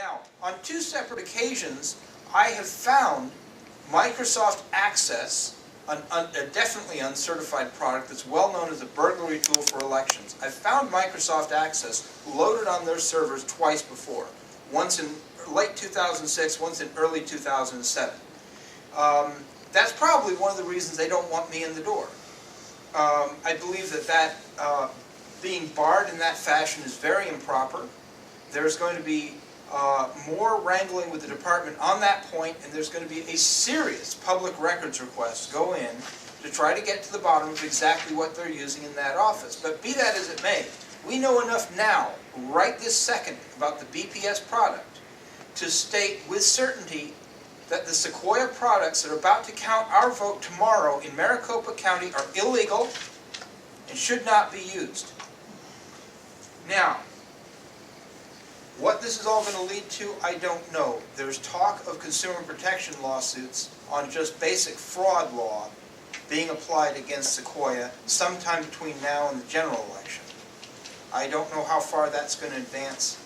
Now, on 2 separate occasions, I have found Microsoft Access, a definitely uncertified product that's well known as a burglary tool for elections. I found Microsoft Access loaded on their servers twice before. Once in late 2006, once in early 2007. That's probably one of the reasons they don't want me in the door. I believe that being barred in that fashion is very improper. There's going to be more wrangling with the department on that point, and there's going to be a serious public records request go in to try to get to the bottom of exactly what they're using in that office. But be that as it may, we know enough now, right this second, about the BPS product to state with certainty that the Sequoia products that are about to count our vote tomorrow in Maricopa County are illegal and should not be used. Now, what this is all going to lead to, I don't know. There's talk of consumer protection lawsuits on just basic fraud law being applied against Sequoia sometime between now and the general election. I don't know how far that's going to advance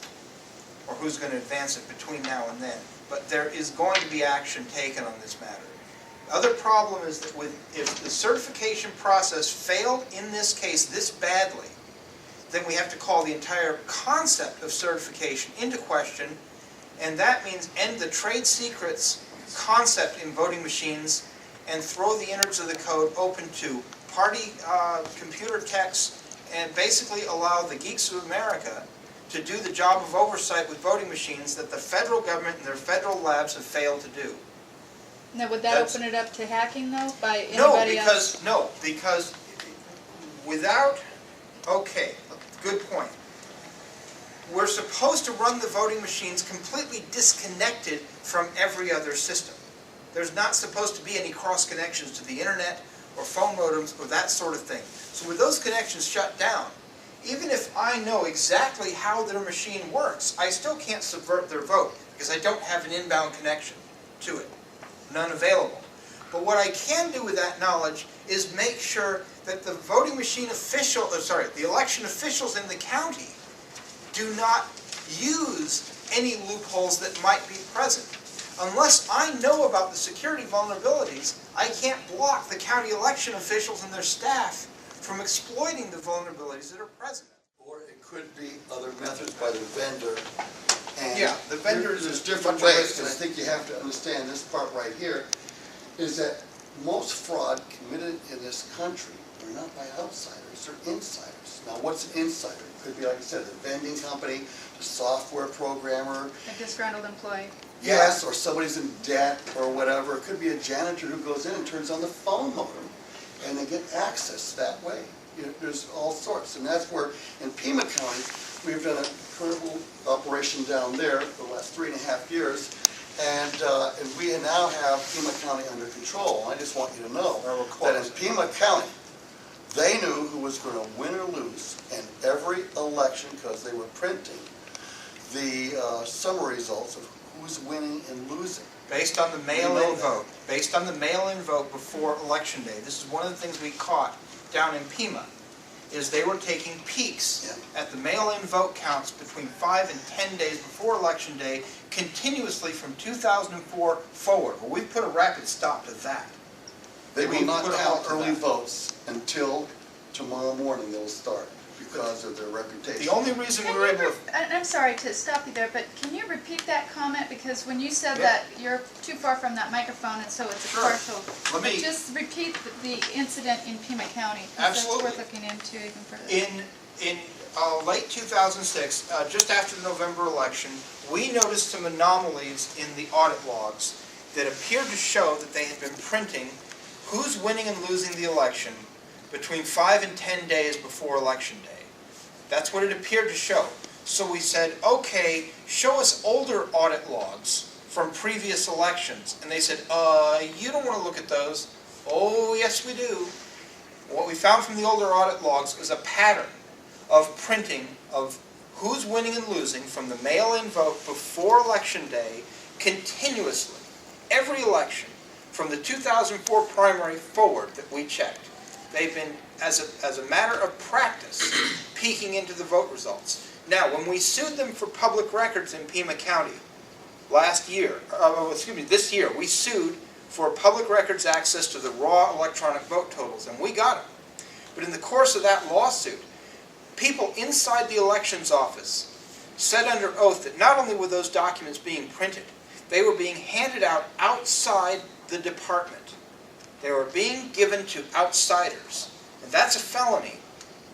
or who's going to advance it between now and then. But there is going to be action taken on this matter. The other problem is that if the certification process failed in this case this badly, then we have to call the entire concept of certification into question, and that means end the trade secrets concept in voting machines and throw the innards of the code open to party computer techs and basically allow the geeks of America to do the job of oversight with voting machines that the federal government and their federal labs have failed to do. Now, would that open it up to hacking, though, by anybody else? No, because without... Okay, good point. We're supposed to run the voting machines completely disconnected from every other system. There's not supposed to be any cross connections to the internet or phone modems or that sort of thing. So with those connections shut down, even if I know exactly how their machine works, I still can't subvert their vote because I don't have an inbound connection to it. None available. But what I can do with that knowledge is make sure that the voting machine the election officials in the county do not use any loopholes that might be present. Unless I know about the security vulnerabilities, I can't block the county election officials and their staff from exploiting the vulnerabilities that are present. Or it could be other methods by the vendor. And yeah, the vendors. There's different ways, and I think you have to understand this part right here, is that most fraud committed in this country are not by outsiders, they're insiders. Now, what's an insider? It could be, like I said, the vending company, the software programmer. A disgruntled employee. Yes, or somebody's in debt or whatever. It could be a janitor who goes in and turns on the phone modem, and they get access that way. There's all sorts, and that's where in Pima County we've done an incredible operation down there for the last 3.5 years, and we now have Pima County under control. I just want you to know that in Pima County, they knew who was going to win or lose in every election because they were printing the summary results of who's winning and losing. Based on the mail-in vote. Based on the mail-in vote before Election Day. This is one of the things we caught down in Pima, is they were taking peeks at the mail-in vote counts between 5 and 10 days before Election Day, continuously from 2004 forward. Well, we've put a rapid stop to that. They will not count early votes until tomorrow morning they'll start because of their reputation. The only reason we were able to... I'm sorry to stop you there, but can you repeat that comment? Because when you said that you're too far from that microphone, and so it's a partial. Let me just repeat the incident in Pima County. Absolutely. It's worth looking into even further. In late 2006, just after the November election, we noticed some anomalies in the audit logs that appeared to show that they had been printing who's winning and losing the election between 5 and 10 days before Election Day. That's what it appeared to show. So we said, okay, show us older audit logs from previous elections. And they said, you don't want to look at those. Oh, yes we do. What we found from the older audit logs was a pattern of printing of who's winning and losing from the mail-in vote before Election Day continuously. Every election, from the 2004 primary forward that we checked, they've been, as a matter of practice, peeking into the vote results. Now, when we sued them for public records in Pima County this year, we sued for public records access to the raw electronic vote totals, and we got them. But in the course of that lawsuit, people inside the elections office said under oath that not only were those documents being printed, they were being handed out outside the department. They were being given to outsiders. And that's a felony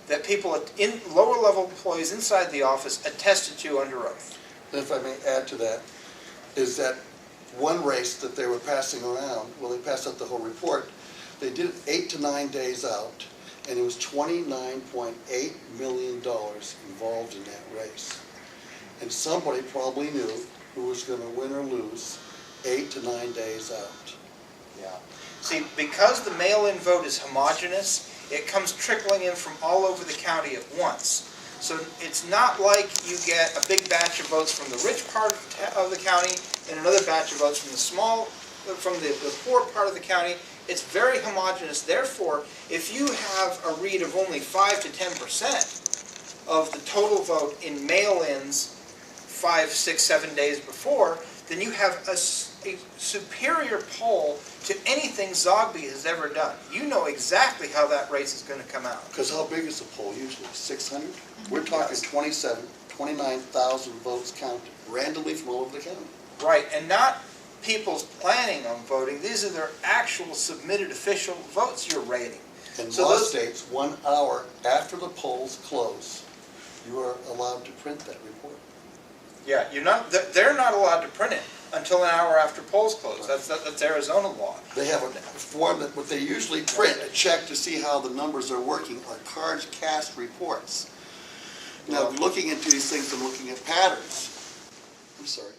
that people, in lower level employees inside the office, attested to under oath. And if I may add to that, is that one race that they were passing around, well, they passed out the whole report, they did it 8 to 9 days out, and it was $29.8 million involved in that race. And somebody probably knew who was going to win or lose 8 to 9 days out. Yeah. See, because the mail-in vote is homogeneous, it comes trickling in from all over the county at once. So it's not like you get a big batch of votes from the rich part of the county and another batch of votes from the poor part of the county. It's very homogeneous. Therefore, if you have a read of only 5 to 10% of the total vote in mail-ins 5, 6, 7 days before, then you have a superior poll to anything Zogby has ever done. You know exactly how that race is going to come out. Because how big is the poll usually? 600? We're talking 29,000 votes counted randomly from all over the county. Right, and not people's planning on voting. These are their actual submitted official votes you're rating. In So law those- states, 1 hour after the polls close, you are allowed to print that report. Yeah, they're not allowed to print it until an hour after polls close. That's Arizona law. They have a form that what they usually print to check to see how the numbers are working are cards cast reports. Now, looking into these things and looking at patterns, I'm sorry.